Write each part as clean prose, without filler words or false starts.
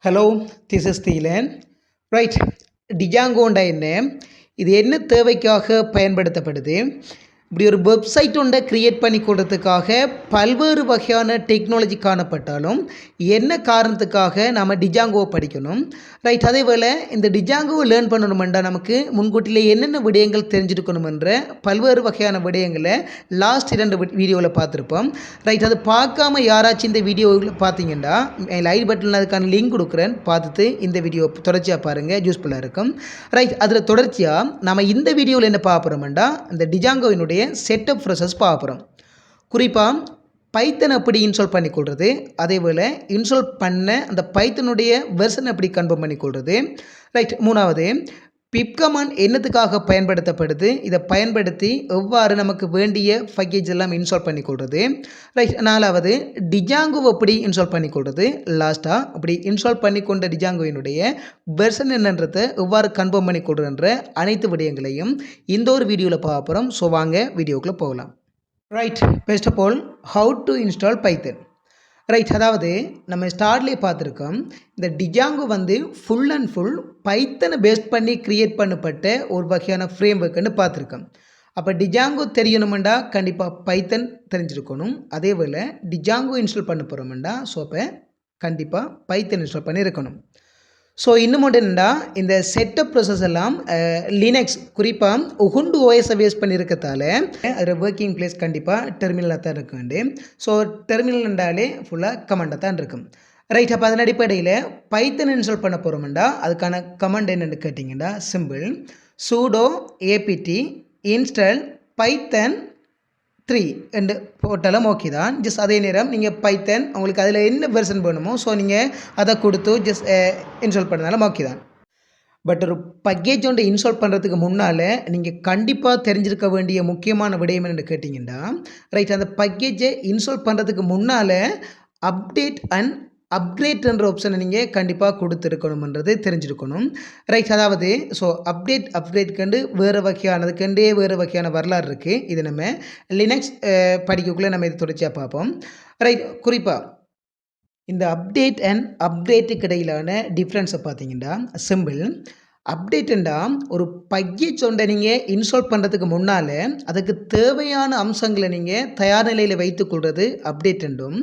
Hello, this is THIKiLAN. Right, Django என்ன இது என்ன தேவைக்காக பயன்படுத்தப்படுது? இப்படி ஒரு வெப்சைட் ஒன்றை கிரியேட் பண்ணி கொடுறதுக்காக பல்வேறு வகையான டெக்னாலஜி காணப்பட்டாலும் என்ன காரணத்துக்காக நாம் டிஜாங்கோவை படிக்கணும்? ரைட், அதே போல் இந்த டிஜாங்கோவை லேர்ன் பண்ணணுமெண்டா நமக்கு முன்கூட்டிலே என்னென்ன விடயங்கள் தெரிஞ்சிருக்கணுமென்ற பல்வேறு வகையான விடயங்களை லாஸ்ட் 2 வீடியோவில் பார்த்துருப்போம். ரைட், அது பார்க்காம யாராச்சும் இந்த வீடியோவில் பார்த்தீங்கன்னா லைட் பட்டனில் அதுக்கான லிங்க் கொடுக்குறேன், பார்த்துட்டு இந்த வீடியோ தொடர்ச்சியாக பாருங்கள், யூஸ்ஃபுல்லாக இருக்கும். ரைட், அதில் தொடர்ச்சியாக நம்ம இந்த வீடியோவில் என்ன பார்க்குறோம்டா இந்த டிஜாங்கோவினுடைய செட்டப் ப்ராசஸ் பார்க்குறோம். குறிப்பாக பைத்தன் எப்படி இன்ஸ்டால் பண்ணிக்கொள்வது, அதே போல் இன்ஸ்டால் பண்ண அந்த பைத்தனுடைய வெர்ஷன் எப்படி கன்ஃபார்ம் பண்ணிக்கொள்வது. ரைட், மூணாவது பிப் கமாண்ட் என்னத்துக்காக பயன்படுத்தப்படுது, இதை பயன்படுத்தி எவ்வாறு நமக்கு வேண்டிய பேக்கேஜ் எல்லாம் இன்ஸ்டால் பண்ணிக்கொள்வது. ரைட், நாலாவது டிஜாங்கோ எப்படி இன்ஸ்டால் பண்ணிக்கொள்வது. லாஸ்ட்டாக அப்படி இன்ஸ்டால் பண்ணிக்கொண்ட டிஜாங்கோவினுடைய வெர்ஷன் என்னன்றதை எவ்வாறு கன்ஃபார்ம் பண்ணிக்கொள்றதுன்ற அனைத்து விடயங்களையும் இந்த ஒரு வீடியோவில் பார்க்குறோம். ஸோ வாங்க வீடியோக்குள்ளே போகலாம். Right, first of all how to install Python. Right, அதாவது நம்ம ஸ்டார்ட்லேயே பார்த்துருக்கோம், இந்த டிஜாங்கோ ஃபுல் அண்ட் ஃபுல் பைத்தனை பேஸ் பண்ணி க்ரியேட் பண்ணப்பட்ட ஒரு வகையான ஃப்ரேம் ஒர்க்குன்னு பார்த்துருக்கோம். அப்போ டிஜாங்கோ தெரியணுமெண்டா கண்டிப்பாக பைத்தன் தெரிஞ்சிருக்கணும். அதே போல் டிஜாங்கோ இன்ஸ்டால் பண்ண போகிறோமெண்டா ஸோ அப்போ கண்டிப்பாக பைத்தன் இன்ஸ்டால் பண்ணியிருக்கணும். ஸோ இன்னும் ஒன்று என்னென்னா, இந்த செட்டப் ப்ராசஸ் எல்லாம் லினக்ஸ் குறிப்பாக உபுண்டு ஓஎஸை பேஸ் பண்ணியிருக்கத்தால அதில் ஒர்க்கிங் பிளேஸ் கண்டிப்பாக டெர்மினலாக தான் இருக்குண்டு. ஸோ டெர்மினல் என்றாலே ஃபுல்லாக கமெண்டாக தான் இருக்கும். ரைட், அப்போ அதன் அடிப்படையில் பைத்தன் இன்ஸ்டால் பண்ண போகிறோம்டா அதுக்கான கமெண்ட் என்னென்னு கேட்டிங்கன்னா simple sudo apt install python 3 என்று போட்டாலும் ஓகே தான். ஜஸ்ட் அதே நேரம் நீங்கள் பைத்தன் உங்களுக்கு அதில் என்ன வெர்ஷன் வேணுமோ ஸோ நீங்கள் அதை கொடுத்து ஜஸ்ட் இன்ஸ்டால் பண்ணாலும் ஓகே தான். பட் ஒரு பேக்கேஜ் ஒன்று இன்ஸ்டால் பண்ணுறதுக்கு முன்னால் நீங்கள் கண்டிப்பாக தெரிஞ்சிருக்க வேண்டிய முக்கியமான விடயம் என்னென்னு கேட்டிங்கன்னா, ரைட், அந்த பேக்கேஜை இன்ஸ்டால் பண்ணுறதுக்கு முன்னால் அப்டேட் அண்ட் அப்கிரேட்ன்ற ஆப்ஷனை நீங்கள் கண்டிப்பாக கொடுத்துருக்கணுன்றது தெரிஞ்சிருக்கணும். ரைட், அதாவது ஸோ அப்கிரேட்கண்டு வேறு வகையானதுக்கண்டே வேறு வகையான வரலாறு இருக்குது. இது நம்ம லினக்ஸ் படிக்கக்குள்ளே நம்ம இது தொடர்ச்சியாக பார்ப்போம். ரைட், குறிப்பாக இந்த அப்டேட் அண்ட் அப்கிரேட்டுக்கு இடையிலான டிஃப்ரென்ஸை பார்த்தீங்கன்னா சிம்பிள் அப்டேட்டுண்டா ஒரு பேக்கேஜ் ஒன்றை நீங்கள் இன்ஸ்டால் பண்ணுறதுக்கு முன்னால் அதுக்கு தேவையான அம்சங்களை நீங்கள் தயார் நிலையில் வைத்துக்கொள்வது அப்டேட்டுண்டும்.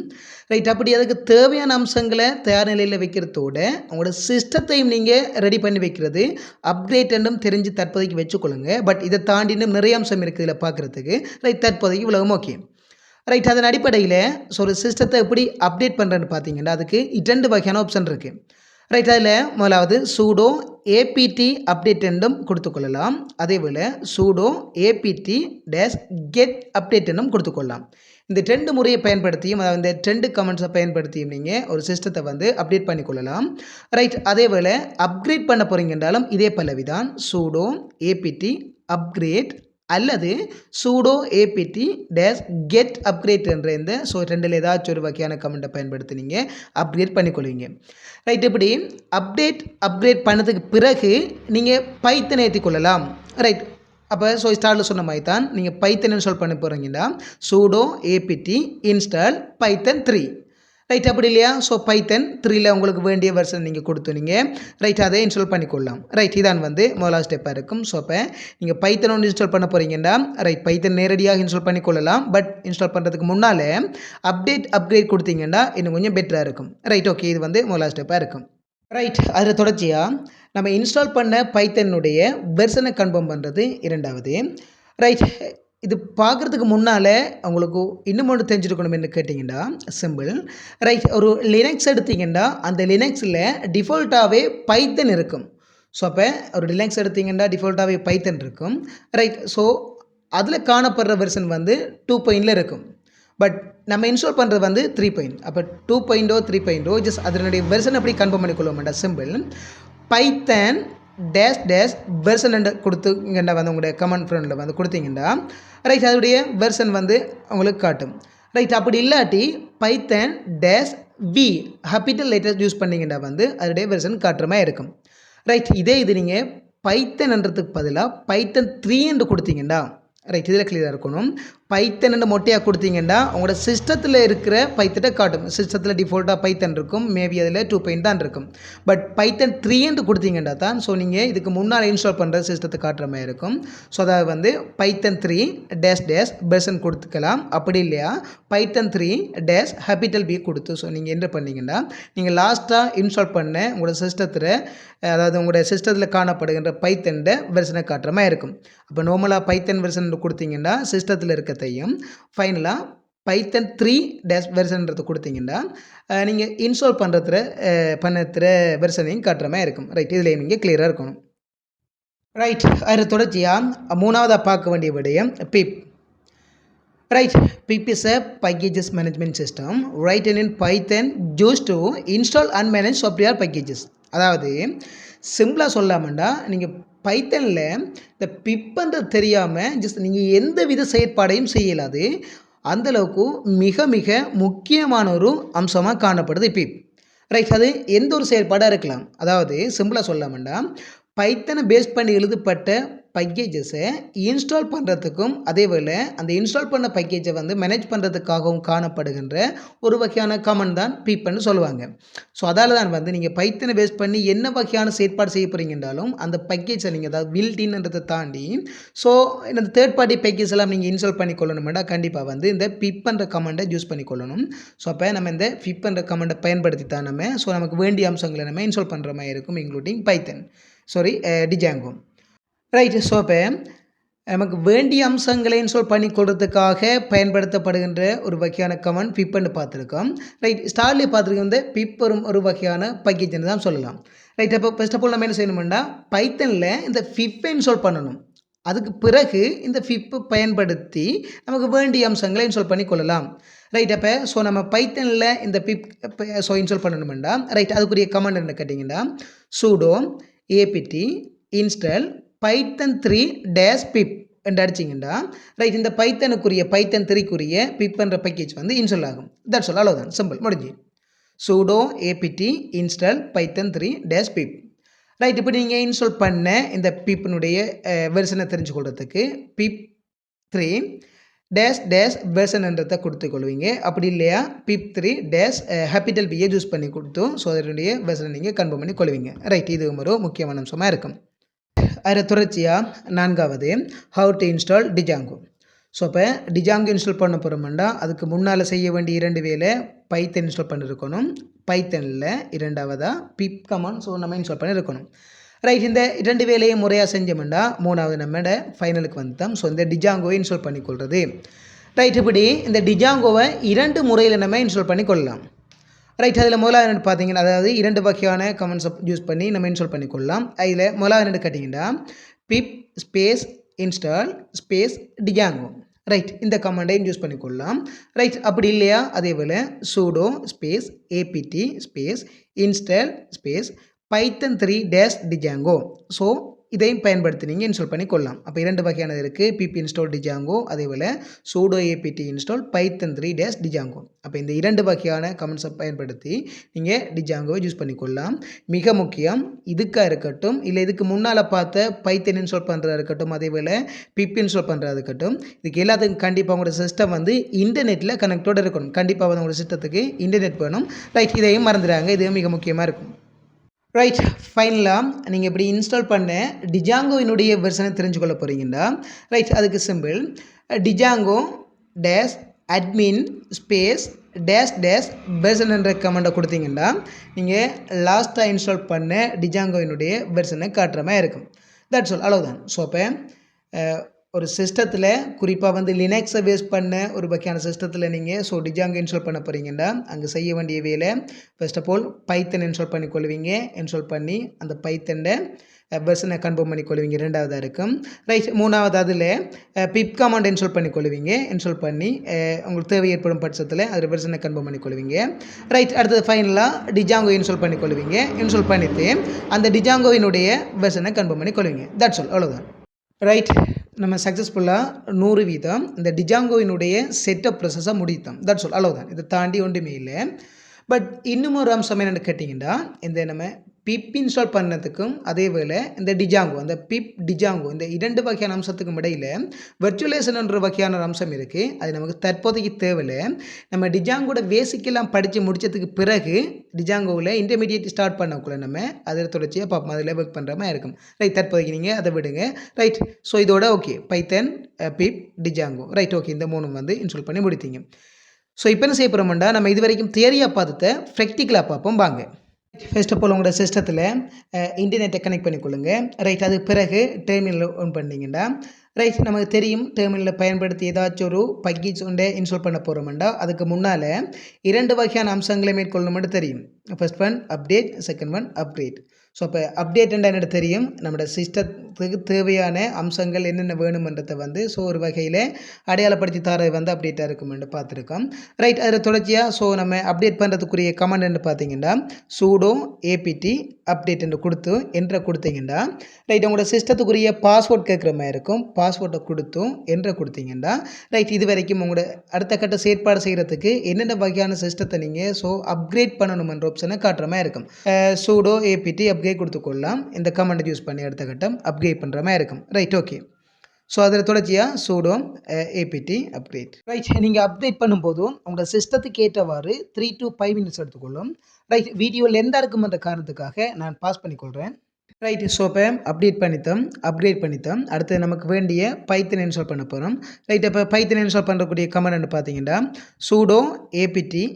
ரைட், அப்படி அதுக்கு தேவையான அம்சங்களை தயார் நிலையில் வைக்கிறதோட உங்களோட சிஸ்டத்தையும் நீங்கள் ரெடி பண்ணி வைக்கிறது அப்டேட்டுண்டும் தெரிஞ்சு தற்போதைக்கு வச்சுக்கொள்ளுங்க. பட் இதை தாண்டினும் நிறைய அம்சம் இருக்குது இதில் பார்க்குறதுக்கு. ரைட், தற்போதைக்கு இவ்வளவு ஓகே. ரைட், அதன் அடிப்படையில் ஸோ ஒரு சிஸ்டத்தை எப்படி அப்டேட் பண்ணுறேன்னு பார்த்தீங்கன்னா அதுக்கு 2 வகையான ஆப்ஷன் இருக்குது. ரைட், அதில் முதலாவது sudo apt அப்டேட் என்றும் கொடுத்துக்கொள்ளலாம். அதே போல் sudo apt -get அப்டேட் என்றும் கொடுத்துக்கொள்ளலாம். இந்த 2 முறையை பயன்படுத்தியும் அதாவது இந்த 2 கமெண்ட்ஸை பயன்படுத்தியும் நீங்கள் ஒரு சிஸ்டத்தை அப்டேட் பண்ணிக்கொள்ளலாம். ரைட், அதே போல் அப்கிரேட் பண்ண போகிறீங்கன்றாலும் இதே பல்லவிதான் sudo apt அப்கிரேட் அல்லது sudo apt -get அப்கிரேட் என்ற இந்த ஸோ 2ல் ஏதாச்சும் ஒரு வகையான கமெண்ட்டை பயன்படுத்தி நீங்கள் அப்கிரேட் பண்ணிக்கொள்வீங்க. ரைட், இப்படி அப்கிரேட் பண்ணதுக்கு பிறகு நீங்கள் பைத்தன் ஏற்றிக்கொள்ளலாம். ரைட், அப்போ ஸோ ஸ்டார்ட்டில் சொன்ன மாதிரி தான் நீங்கள் பைத்தன் இன்ஸ்டால் பண்ண போகிறீங்கன்னா sudo apt install python 3. Right, அப்படி இல்லையா ஸோ பைத்தன் 3ல் உங்களுக்கு வேண்டிய வெர்ஷன் நீங்கள் கொடுத்துனீங்க. ரைட், அதை இன்ஸ்டால் பண்ணிக்கொள்ளலாம். ரைட், இதான் முதலாவது ஸ்டெப்பாக இருக்கும். ஸோ அப்போ நீங்கள் பைத்தன் ஒன்று இன்ஸ்டால் பண்ண போகிறீங்கன்னா ரைட் பைத்தன் நேரடியாக இன்ஸ்டால் பண்ணிக்கொள்ளலாம். பட் இன்ஸ்டால் பண்ணுறதுக்கு முன்னால் அப்கிரேட் கொடுத்தீங்கன்னா இன்னும் கொஞ்சம் பெட்டராக இருக்கும். ரைட், ஓகே, இது முதலாவது ஸ்டெப்பாக இருக்கும். ரைட், அதில் தொடர்ச்சியாக நம்ம இன்ஸ்டால் பண்ண பைத்தனுடைய வெர்ஷனை கன்ஃபார்ம் பண்ணுறது 2வது. ரைட், இது பார்க்குறதுக்கு முன்னால் உங்களுக்கு இன்னும் ஒன்று தெரிஞ்சிருக்கணும்னு கேட்டிங்கன்னா சிம்பிள் ரைட், ஒரு லினக்ஸ் எடுத்திங்கன்னா அந்த லினக்ஸில் டிஃபால்ட்டாகவே பைத்தன் இருக்கும். ஸோ அப்போ ஒரு லினக்ஸ் எடுத்திங்கன்னா டிஃபால்ட்டாகவே பைத்தன் இருக்கும். ரைட், ஸோ அதில் காணப்படுற வெர்ஷன் 2.0 இருக்கும். பட் நம்ம இன்ஸ்டால் பண்ணுறது 3. அப்போ 2.0 3.0 ஜஸ்ட் அதனுடைய வெர்ஷன் எப்படி கன்ஃபார்ம் பண்ணிக்கொள்வோம்டா சிம்பிள் பைத்தன் வெர்ஷன் கொடுத்துங்கன்னா உங்களுடைய கமெண்ட் ஃப்ரெண்டில் கொடுத்தீங்கன்னா ரைட் அதோடைய வெர்ஷன் உங்களுக்கு காட்டும். ரைட், அப்படி இல்லாட்டி பைத்தன் -v கேபிட்டல் லெட்டர்ஸ் யூஸ் பண்ணிங்கன்னா அதோடைய வெர்ஷன் காட்டுற மாதிரி இருக்கும். ரைட், இது நீங்கள் பைத்தன்ன்றதுக்கு பதிலாக பைத்தன் 3 என்று கொடுத்தீங்கன்னா ரைட், இதில் கிளியராக இருக்கணும். பைத்தன் மொட்டையாக கொடுத்தீங்கன்னா உங்களோட சிஸ்டத்தில் இருக்கிற பைத்தனை காட்டும். சிஸ்டத்தில் டிஃபால்ட்டாக பைத்தன் இருக்கும், மேபி அதில் 2 பாயிண்ட் தான் இருக்கும். பட் பைத்தன் 3 என்று கொடுத்தீங்கன்னா தான் ஸோ நீங்கள் இதுக்கு முன்னால் இன்ஸ்டால் பண்ணுற சிஸ்டத்தை காட்டுற மாதிரி இருக்கும். ஸோ அதாவது வந்து பைத்தன் 3 டேஷ் டேஷ் வெர்ஷன் கொடுத்துக்கலாம். அப்படி இல்லையா பைத்தன் 3 டேஷ் ஹேபிட்டல் பி கொடுத்து ஸோ நீங்கள் என்ன பண்ணீங்கன்னா நீங்கள் லாஸ்ட்டாக இன்ஸ்டால் பண்ண உங்களோட சிஸ்டத்தில், அதாவது உங்களோட சிஸ்டத்தில் காணப்படுகின்ற பைத்தன் வெர்ஷனை காட்டுற மாதிரி இருக்கும். அப்போ நார்மலாக பைத்தன் வெர்ஷன் கொடுத்தீங்கன்னா சிஸ்டத்தில் இருக்கத்தையும், ஃபைனலாக பைத்தன் 3 டேஷ் வெர்ஷன்றது கொடுத்தீங்கன்னா நீங்கள் இன்ஸ்டால் பண்ணுற வெர்ஷனையும் காட்டுற மாதிரி இருக்கும். ரைட், இதில் நீங்கள் கிளியராக இருக்கணும். ரைட், அதில் தொடர்ச்சியாக மூணாவதாக பார்க்க வேண்டிய விடயம் பிப். Right, pip is a packages management system written in Python used to install and manage software packages. அதாவது சிம்பிளாக சொல்லாமண்டா நீங்கள் பைத்தனில் இந்த பிப்புன்றது தெரியாமல் ஜஸ்ட் நீங்கள் எந்த வித செயற்பாடையும் செய்யலாது. அந்தளவுக்கு மிக மிக முக்கியமான ஒரு அம்சமாக காணப்படுது பிப். ரைட், அது எந்த ஒரு செயற்பாடாக இருக்கலாம். அதாவது சிம்பிளாக சொல்லாமண்டா பைத்தனை பேஸ் பண்ணி எழுதப்பட்ட பேக்கேஜஸை இன்ஸ்டால் பண்ணுறதுக்கும் அதே போல் அந்த இன்ஸ்டால் பண்ண பேக்கேஜை வந்து மேனேஜ் பண்ணுறதுக்காகவும் காணப்படுகின்ற ஒரு வகையான கமெண்ட் தான் பிப்னு சொல்லுவாங்க. ஸோ அதால் தான் வந்து நீங்கள் பைத்தனை பேஸ் பண்ணி என்ன வகையான செயற்பாடு செய்ய போகிறீங்கன்றாலும் அந்த பேக்கேஜை நீங்கள் அதாவது பில்டின்றதை தாண்டி ஸோ இந்த தேர்ட் பார்ட்டி பேக்கேஜ் எல்லாம் நீங்கள் இன்ஸ்டால் பண்ணி கொள்ளணும்னா கண்டிப்பாக வந்து இந்த பிப்ன்ற கமெண்டை யூஸ் பண்ணி கொள்ளணும். ஸோ அப்போ நம்ம இந்த பிப்ன்ற கமெண்டை பயன்படுத்தி தான் நம்ம ஸோ நமக்கு வேண்டிய அம்சங்களை நம்ம இன்ஸ்டால் பண்ணுற மாதிரி இருக்கும், இன்க்ளூடிங் பைத்தன் டிஜாங்கோ. ரைட், ஸோ இப்போ நமக்கு வேண்டிய அம்சங்களை இன்ஸ்டால் பண்ணி கொடுறதுக்காக பயன்படுத்தப்படுகின்ற ஒரு வகையான கமெண்ட் பிப்னு பார்த்துருக்கோம். ரைட், ஸ்டார்லேயே பார்த்துருக்கோம் இந்த பிப் ஒரு வகையான பேக்கேஜ்னு தான் சொல்லலாம். ரைட், அப்போ ஃபர்ஸ்ட் ஆஃப் ஆல் நம்ம என்ன செய்யணும்னா பைத்தனில் இந்த பிப்பை இன்ஸ்டால் பண்ணணும். அதுக்கு பிறகு இந்த பிப்பை பயன்படுத்தி நமக்கு வேண்டிய அம்சங்களை இன்ஸ்டால் பண்ணி கொள்ளலாம். ரைட், அப்போ ஸோ நம்ம பைத்தனில் இந்த பிப் இன்ஸ்டால் பண்ணணுமெண்டா ரைட் அதுக்குரிய கமெண்ட் என்ன கேட்டிங்கன்னா sudo apt install python 3 dash pip என்று அடிச்சிங்கன்னா ரைட் இந்த பைத்தன் 3க்குரிய பிப்ன்ற பேக்கேஜ் வந்து இன்ஸ்டால் ஆகும். தட்ஸ் ஆல், அவ்வளோதான், சிம்பிள், முடிஞ்சு. sudo apt install python 3 dash pip. Right, இப்படி நீங்கள் இன்ஸ்டால் பண்ண இந்த பிப்னுடைய வெர்ஷனை தெரிஞ்சுக்கொள்கிறதுக்கு பிப் 3 டேஷ் டேஷ் வெர்ஷன்ன்றதை கொடுத்துக்கொள்வீங்க. அப்படி இல்லையா பிப் 3 டேஷ் ஹேபிட்டல் பியை யூஸ் பண்ணி கொடுத்தோம் ஸோ அதனுடைய வெர்ஷனை நீங்கள் கன்ஃபார்ம் பண்ணி கொள்வீங்க. ரைட், இது ஒரு முக்கியமான அம்சமாக இருக்கும். அதில் தொடர்ச்சியாக நான்காவது how to install Django. So இப்போ டிஜாங்கோ இன்ஸ்டால் பண்ண போகிறோம்னா அதுக்கு முன்னால் செய்ய வேண்டிய 2 வேலை பைத்தன் இன்ஸ்டால் பண்ணியிருக்கணும். பைத்தனில் இரண்டாவதாக பிப் கமாண்ட் ஸோ நம்ம இன்ஸ்டால் பண்ணியிருக்கணும். ரைட், இந்த 2 வேலையை முறையாக செஞ்சோம்னா மூணாவது நம்மளோட ஃபைனலுக்கு வந்துட்டோம். ஸோ இந்த டிஜாங்கோவை இன்ஸ்டால் பண்ணிக்கொள்வது. ரைட், இப்படி இந்த டிஜாங்கோவை 2 முறையில் நம்ம இன்ஸ்டால் பண்ணி கொள்ளலாம். ரைட், அதில் முதலாவது என்னென்னு பார்த்தீங்கன்னா அதாவது 2 வகையான கமெண்ட்ஸை யூஸ் பண்ணி நம்ம இன்ஸ்டால் பண்ணிக்கொள்ளலாம். அதில் முதலாவது என்னென்னு கேட்டிங்கன்னா pip space install space Django. Right, இந்த கமெண்டையும் யூஸ் பண்ணிக்கொள்ளலாம். ரைட், அப்படி இல்லையா அதே போல் sudo space apt space install space python 3 dash django. So இதையும் பயன்படுத்தி நீங்கள் இன்ஸ்டால் பண்ணி கொள்ளலாம். அப்போ 2 வகையானது இருக்குது, பிப் இன்ஸ்டால் டிஜாங்கோ அதே போல் sudo apt install python 3 dash django. அப்போ இந்த 2 வகையான கமெண்ட்ஸை பயன்படுத்தி நீங்கள் டிஜாங்கோவை யூஸ் பண்ணி கொள்ளலாம். மிக முக்கியம், இதுக்காக இருக்கட்டும் இல்லை இதுக்கு முன்னால் பார்த்த பைத்தன் இன்ஸ்டால் பண்ணுறதா இருக்கட்டும் அதே போல் பிப் இன்ஸ்டால் பண்ணுறதா இருக்கட்டும், இதுக்கு எல்லாத்துக்கும் கண்டிப்பாக உங்களோட சிஸ்டம் வந்து இன்டர்நெட்டில் கனெக்டோடு இருக்கணும். கண்டிப்பாக வந்து உங்களோட சிஸ்டத்துக்கு இன்டர்நெட் வேணும். ரைட், இதையும் மறந்துடுறாங்க, இது மிக முக்கியமாக இருக்கும். ரைட், ஃபைனலாக நீங்கள் இப்படி இன்ஸ்டால் பண்ண டிஜாங்கோவினுடைய வெர்ஷனை தெரிஞ்சுக்கொள்ள போகிறீங்கன்னா ரைட் அதுக்கு simple Django dash admin space dash dash version என்ற கமெண்டை கொடுத்தீங்கன்னா நீங்கள் லாஸ்ட்டாக இன்ஸ்டால் பண்ண டிஜாங்கோவினுடைய வெர்ஷனை காட்டுற மாதிரி இருக்கும். தட்ஸ் ஆல், அவ்வளோதான். ஸோ அப்போ ஒரு சிஸ்டத்தில் குறிப்பாக வந்து லினக்ஸை பேஸ் பண்ண ஒரு வகையான சிஸ்டத்தில் நீங்கள் டிஜாங்கோ இன்ஸ்டால் பண்ண போகிறீங்கன்னா அங்கே செய்ய வேண்டிய வேலை first of all Python install பண்ணி கொள்வீங்க. இன்ஸ்டால் பண்ணி அந்த பைத்தனை வெர்ஷனை கன்ஃபார்ம் பண்ணி கொள்வீங்க, 2வதாக இருக்கும். ரைட், 3வது அதில் பிப் கமாண்ட் இன்ஸ்டால் பண்ணி கொள்வீங்க. இன்ஸ்டால் பண்ணி உங்களுக்கு தேவை ஏற்படும் பட்சத்தில் அதில் வெர்ஷனை கன்ஃபார்ம் பண்ணி கொள்வீங்க. ரைட், அடுத்தது ஃபைனலாக டிஜாங்கோ இன்ஸ்டால் பண்ணி கொள்வீங்க. இன்ஸ்டால் பண்ணிவிட்டு அந்த டிஜாங்கோவினுடைய வெர்ஷனை கன்ஃபார்ம் பண்ணி கொள்வீங்க. தட்ஸ் ஆல், அவ்வளோதான். ரைட், நம்ம சக்ஸஸ்ஃபுல்லாக 100% இந்த டிஜாங்கோவினுடைய செட்டப் ப்ராசஸாக முடித்தோம். தட்ஸ் ஆல், அவ்வளோதான். இதை தாண்டி ஒன்றுமே இல்லை. பட் இன்னும் ஒரு அம்சம் என்னென்னு கேட்டிங்கன்னா இந்த நம்ம பிப் இன்ஸ்டால் பண்ணதுக்கும் அதே வேளை இந்த டிஜாங்கோ அந்த பிப் டிஜாங்கோ இந்த 2 வகையான அம்சத்துக்கும் இடையில் வெர்ச்சுவலைசேஷன் என்ற வகையான ஒரு அம்சம் இருக்குது. அது நமக்கு தற்போதைக்கு தேவையில்லை. நம்ம டிஜாங்கோட பேசிக்கெல்லாம் படித்து முடித்ததுக்கு பிறகு டிஜாங்கோவில் இன்டர்மீடியேட் ஸ்டார்ட் பண்ணக்குள்ள நம்ம அதில் தொடர்ச்சியாக பார்ப்போம், அதில் ஒர்க் பண்ணுற மாதிரி இருக்கும். ரைட், தற்போதைக்கு நீங்கள் அதை விடுங்க. ரைட், ஸோ இதோட ஓகே பைத்தன், பிப், டிஜாங்கோ. ரைட், ஓகே, இந்த 3 வந்து இன்ஸ்டால் பண்ணி முடித்தீங்க. ஸோ இப்போ என்ன செய்ய போகிறோம்டா, நம்ம இது வரைக்கும் தியரியாக பார்த்துட்டு ப்ராக்டிக்கலாக பார்ப்போம் வாங்க. ஃபர்ஸ்ட் ஆஃப் ஆல் உங்களோட சிஸ்டத்தில் இன்டர்நெட்டை கனெக்ட் பண்ணிக்கொள்ளுங்க. ரைட், அது பிறகு டெர்மினல் ஓன் பண்ணிங்கன்னா ரைட், நமக்கு தெரியும் டெர்மினலில் பயன்படுத்தி ஏதாச்சும் ஒரு பேக்கேஜ் ஒன்றை இன்ஸ்டால் பண்ண போகிறோம்டா அதுக்கு முன்னால் 2 வகையான அம்சங்களை மேற்கொள்ளணும்னு தெரியும். First one update, second one upgrade. So அப்போ அப்டேட்ன்றா என்னென்னு தெரியும், நம்மளோட சிஸ்டத்துக்கு தேவையான அம்சங்கள் என்னென்ன வேணுமன்றதை வந்து ஸோ ஒரு வகையில் அடையாளப்படுத்தி தரது வந்து அப்டேட்டாக இருக்குமென்று பார்த்துருக்கோம். ரைட், அதில் தொடர்ச்சியாக ஸோ நம்ம அப்டேட் பண்ணுறதுக்குரிய கமெண்ட் பார்த்தீங்கன்னா சூடோ ஏபிடி அப்டேட் என்று கொடுத்து என்ட்ரை கொடுத்தீங்கன்னா ரைட், உங்களோட சிஸ்டத்துக்குரிய பாஸ்வேர்ட் கேட்குற மாதிரி இருக்கும். பாஸ்வேர்டை கொடுத்தும் என்ட்ரை கொடுத்தீங்கன்னா ரைட், இது வரைக்கும் உங்களோட அடுத்த கட்ட செயற்பாடு செய்கிறதுக்கு என்னென்ன வகையான சிஸ்டத்தை நீங்கள் ஸோ அப்கிரேட் பண்ணணுமென்ற ஆப்ஷனை காட்டுற மாதிரி இருக்கும். சூடோ ஏபிடி அப்கிரேட் கொடுத்துக்கொள்ளலாம். இந்த கமெண்ட் யூஸ் பண்ணி அடுத்த கட்டம் அப்கிரேட் பண்ணுற மாதிரி இருக்கும். Right, okay. ஸோ அதில் தொடர்ச்சியாக சூடோ ஏபிடி அப்கிரேட். ரைட், நீங்கள் அப்டேட் பண்ணும்போதும் உங்களோட சிஸ்டத்துக்கு ஏற்றவாறு 3 to 5 minutes எடுத்துக்கொள்ளும். ரைட், வீடியோ லென்த்தாக இருக்குமென்ற காரணத்துக்காக நான் பாஸ் பண்ணிக்கொள்கிறேன். ரைட், ஸோ இப்போ அப்டேட் பண்ணித்தோம். அடுத்து நமக்கு வேண்டிய பைத்தன் இன்ஸ்டால் பண்ண போகிறோம். ரைட், இப்போ பைத்தன் இன்ஸ்டால் பண்ணுறக்கூடிய கமெண்ட் பார்த்தீங்கன்னா சூடோ ஏபிடி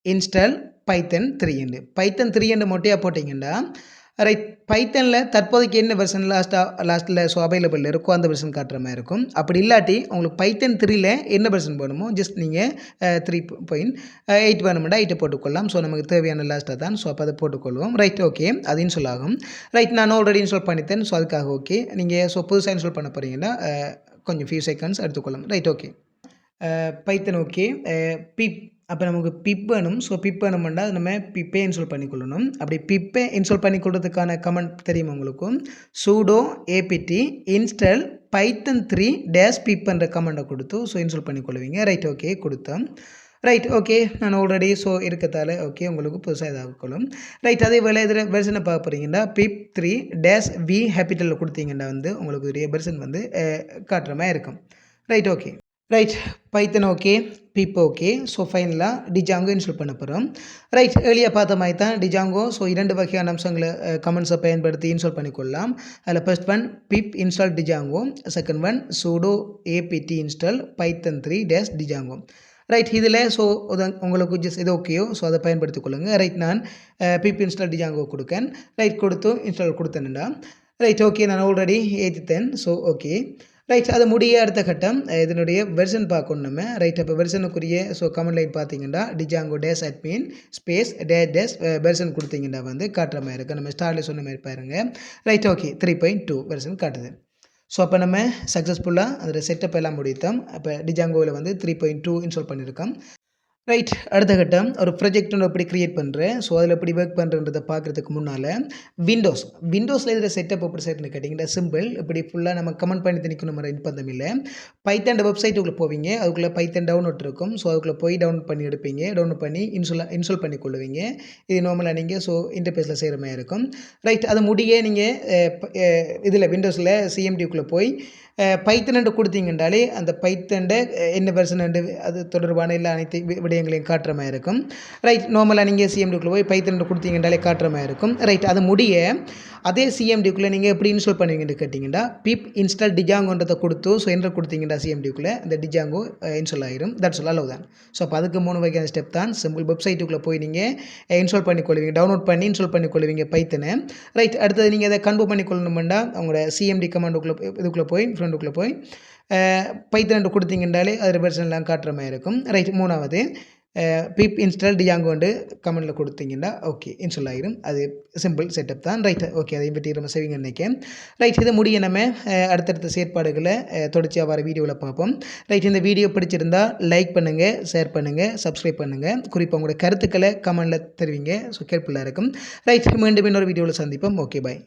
இன்ஸ்டால் பைத்தன் 3 பைத்தன் 3 மொட்டையாக போட்டிங்கன்னா ரைட், பைத்தனில் தற்போதைக்கு என்ன வெர்ஷன் லாஸ்ட்டில் ஸோ அவைலபிள் இருக்கோ அந்த வெர்ஷன் காட்டுற மாதிரி இருக்கும். அப்படி இல்லாட்டி உங்களுக்கு பைத்தன் 3ல் என்ன வெர்ஷன் வேணுமோ ஜஸ்ட் நீங்கள் 3.8 வேணுமெண்டா 8 போட்டுக்கொள்ளலாம். ஸோ நமக்கு தேவையான லாஸ்ட்டாக தான். ஸோ அப்போ அதை போட்டுக்கொள்வோம். ரைட், ஓகே, அது இன்ஸ்டால் ஆகும். ரைட், நான் ஆல்ரெடி இன்ஸ்டால் பண்ணித்தேன். ஸோ அதுக்காக ஓகே. நீங்கள் ஸோ புதுசாக இன்ஸ்டால் பண்ண போகிறீங்கன்னா கொஞ்சம் ஃபியூ செகண்ட்ஸ் எடுத்துக்கொள்ளும். Right, okay. Python okay. Pip அப்போ நமக்கு பிப் வேணும். ஸோ பிப் வேணுமெண்டா நம்ம பிப்பே இன்ஸ்டால் பண்ணிக்கொள்ளணும். அப்படி பிப்பை இன்ஸ்டால் பண்ணிக்கொள்றதுக்கான கமெண்ட் தெரியும் உங்களுக்கும். சூடோ ஏபிடி இன்ஸ்டால் பைத்தன் 3 -pip என்ற கமெண்டை கொடுத்து ஸோ இன்ஸ்டால் பண்ணிக்கொள்வீங்க. ரைட், ஓகே கொடுத்தோம். ரைட், ஓகே, நான் ஆல்ரெடி ஸோ இருக்கத்தால் ஓகே உங்களுக்கு புதுசாக இதாக கொள்ளும். ரைட், அதே வேலை இதில் வெர்ஷனை பார்க்க போகிறீங்கன்னா பிப் 3-v கேபிட்டலில் கொடுத்தீங்கன்னா வந்து உங்களுக்கு ஒரு வெர்ஷன் வந்து காட்டுற மாதிரி இருக்கும். Right, okay. ரைட், பைத்தன் ஓகே, பிப் ஓகே. ஸோ ஃபைனலாக டிஜாங்கோ இன்ஸ்டால் பண்ண போகிறோம். ரைட், ஏர்லியாக பார்த்த மாதிரி தான் டிஜாங்கோ ஸோ 2 வகையான அம்சங்களை கமெண்ட்ஸை பயன்படுத்தி இன்ஸ்டால் பண்ணிக்கொள்ளலாம். அதில் first one pip install Django, second one sudo apt install Python 3-டிஜாங்கோ. ரைட், இதில் ஸோ உங்களுக்கு ஜஸ்ட் இது ஓகேயோ ஸோ அதை பயன்படுத்திக் கொள்ளுங்கள். ரைட், நான் பிப் இன்ஸ்டால் டிஜாங்கோ கொடுக்கேன். ரைட், கொடுத்து இன்ஸ்டால் கொடுத்தேன்டா. ரைட், ஓகே, நான் ஆல்ரெடி ஏற்றித்தேன். So okay. ரைட், அது முடிய அடுத்த கட்டம் இதனுடைய வெர்ஷன் பார்க்கணும் நம்ம. ரைட், அப்போ வெர்ஷனுக்குரிய ஸோ கமெண்ட் லைன் பார்த்தீங்கன்னா டிஜாங்கோ -admin ஸ்பேஸ் வெர்ஷன் கொடுத்தீங்கன்னா வந்து காட்டுற மாதிரி இருக்குது. நம்ம ஸ்டார்டில் சொன்ன மாதிரி பாருங்க. ரைட், ஓகே, 3.2 வெர்ஷன் காட்டுது. ஸோ அப்போ நம்ம சக்ஸஸ்ஃபுல்லாக அதில் செட்டப் எல்லாம் முடித்தோம். அப்போ டிஜாங்கோவில் வந்து 3.2 இன்ஸ்டால் பண்ணியிருக்கோம். ரைட், அடுத்த கட்டம் ஒரு ப்ரொஜெக்ட் ஒன்று எப்படி க்ரியேட் பண்ணுறேன் ஸோ அதில் எப்படி ஒர்க் பண்ணுறன்றதை பார்க்குறதுக்கு முன்னால் விண்டோஸில் இதில் செட்டப் எப்படி செட்னு கேட்டிங்கன்னா சிம்பிள். இப்படி ஃபுல்லாக நம்ம கமெண்ட் பண்ணி திணிக்கணும் பந்தம் இல்லை. பைத்தன் வெப்சைட்டுக்குள்ளே போவீங்க, அதுக்குள்ளே பைத்தன் டவுன்லோட் இருக்கும். ஸோ அதுக்குள்ளே போய் டவுன்லோட் பண்ணி எடுப்பீங்க, டவுன்லோட் பண்ணி இன்ஸ்டால் பண்ணி கொள்ளுவீங்க. இது நார்மலாக நீங்கள் ஸோ இன்டர்ஃபேஸில் செய்கிற மாதிரி இருக்கும். ரைட், அது முடிய நீங்கள் இதில் விண்டோஸில் சிஎம்டிக்குள்ளே போய் பைத்தன் கொடுத்தீங்கன்றாலே அந்த பைத்தன் என்ன வெர்ஷன் அது தொடர்பான எல்லா அனைத்து விடயங்களையும் காட்டுற மாதிரி இருக்கும். ரைட், நார்மலாக நீங்கள் சிஎம்டிக்குள்ளே போய் பைத்தன் கொடுத்தீங்கன்றாலே காட்டுற மாதிரி இருக்கும். ரைட், அது முடிய அதே சிஎம்டிக்குள்ளே நீங்கள் எப்படி இன்ஸ்டால் பண்ணுவீங்கன்னு கேட்டிங்கன்னா பிப் இன்ஸ்டால் டிஜாங்கோன்றதை கொடுத்து ஸோ என்ட்ரு கொடுத்தீங்கன்னா சிஎம்டிக்குள்ளே இந்த டிஜாங்கோ இன்ஸ்டால் ஆகிடும். தட்ஸ் ஆல் தான். ஸோ அப்போ அதுக்கு 3 வகையான ஸ்டெப் தான். சிம்பிள் வெப்சைட்டுக்குள்ளே போய் நீங்கள் இன்ஸ்டால் பண்ணிக்கொள்வீங்க, டவுன்லோட் பண்ணி இன்ஸ்டால் பண்ணிக்கொள்வீங்க பைத்தனை. ரைட், அடுத்தது நீங்கள் அதை கன்வெர்ட் பண்ணிக்கொள்ளணும்னா உங்களோட சிஎம்டி கமாண்டுக்குள்ளே இதுக்குள்ளே போய் ஃப்ரெண்டுக்குள்ளே போய் பைத்தன் கொடுத்தீங்கன்றாலே அது வெர்ஷன்லாம் காட்டுற மாதிரி இருக்கும். ரைட், 3வது பிப் இன்ஸ்டால் டிஜாங்கோ கமெண்டில் கொடுத்தீங்கன்னா ஓகே இன்ஸ்டால் ஆகிடும். அது சிம்பிள் செட்டப் தான். ரைட், ஓகே, அதை பற்றி நம்ம செய்வீங்க நினைக்கிறேன். ரைட், இதை முடிய நம்ம அடுத்தடுத்த செயற்பாடுகளை தொடர்ச்சியாக வர வீடியோவில் பார்ப்போம். ரைட், இந்த வீடியோ பிடிச்சிருந்தால் லைக் பண்ணுங்கள், ஷேர் பண்ணுங்கள், சப்ஸ்கிரைப் பண்ணுங்கள். குறிப்பாக உங்களோட கருத்துக்களை கமெண்டில் தெரிவிங்க. ஸோ கேட்புல்லாக இருக்கும். ரைட், மீண்டும் இன்னொரு வீடியோவில் சந்திப்போம். ஓகே, பாய்.